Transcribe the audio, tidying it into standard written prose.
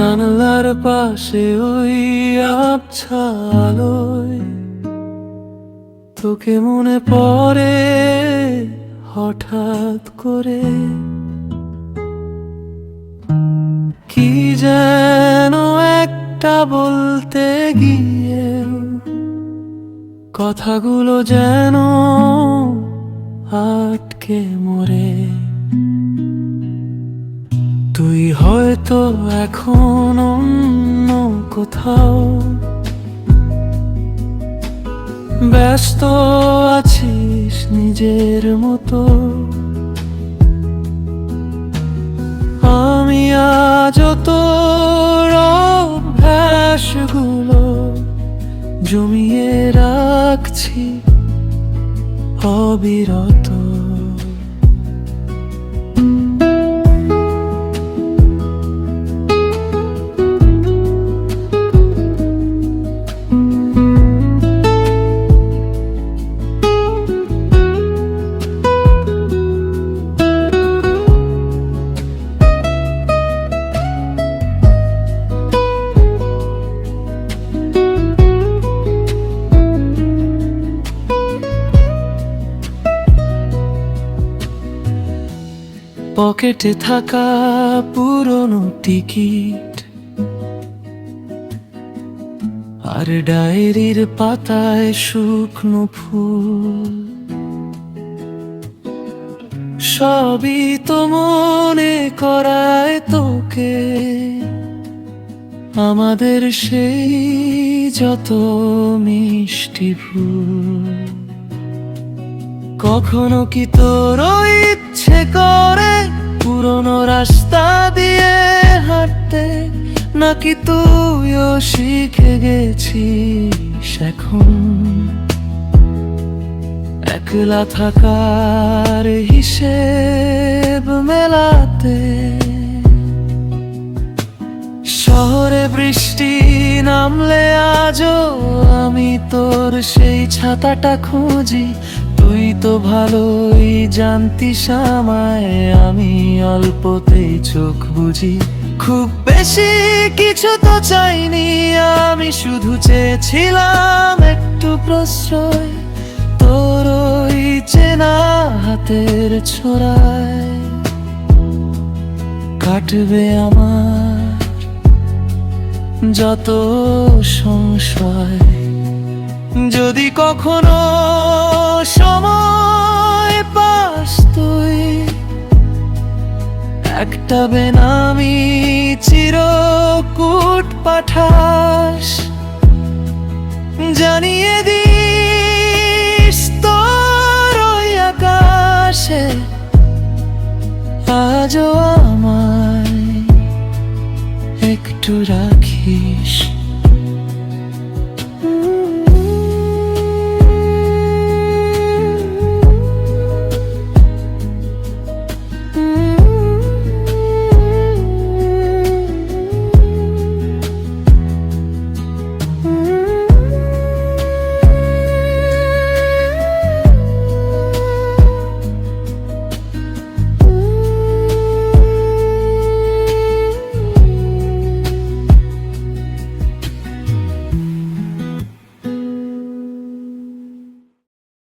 জানলার পাশে ওই আবছা আলোয় তোকে মনে পড়ে হঠাৎ করে। কি যেন একটা বলতে গিয়ে কথাগুলো যেন আটকে মরে। তুই হয়তো এখন অন্য কোথাও ব্যস্ত আছিস নিজের মতো। আমি আজও তোর অভ্যাসগুলো জমিয়ে রাখছি অবিরত। পকেটে থাকা পুরনো টিকিট আর ডায়েরির পাতায় শুকনো ফুল, সবই তো মনে করায় তোকে আমাদের সেই যত মিষ্টি ভুল। কখনো কি তোর ইচ্ছে করে পুরনো রাস্তা দিয়ে হাঁটতে, নাকি তুইও শিখে গেছিস এখন একলা থাকার হিসেব মেলাতে? শহরে বৃষ্টি নামলে আজও আমি তোর সেই ছাতাটা খুঁজি। তুই তো ভালোই জানতিস আমায়, আমি অল্পতেই চোখ বুঝি। খুব বেশি কিছু তো চাইনি, আমি শুধু চেয়েছিলাম একটু প্রশ্রয় তোর ওই চেনা হাতের ছোঁয়ায়। কাটবে আমার যত সংশয়, যদি কখনো সময় পাস তুই একটা বেনামি চিরকুট পাঠাস, জানিয়ে দিস তোর ওই আকাশে আজও আমায় একটু রাখিস।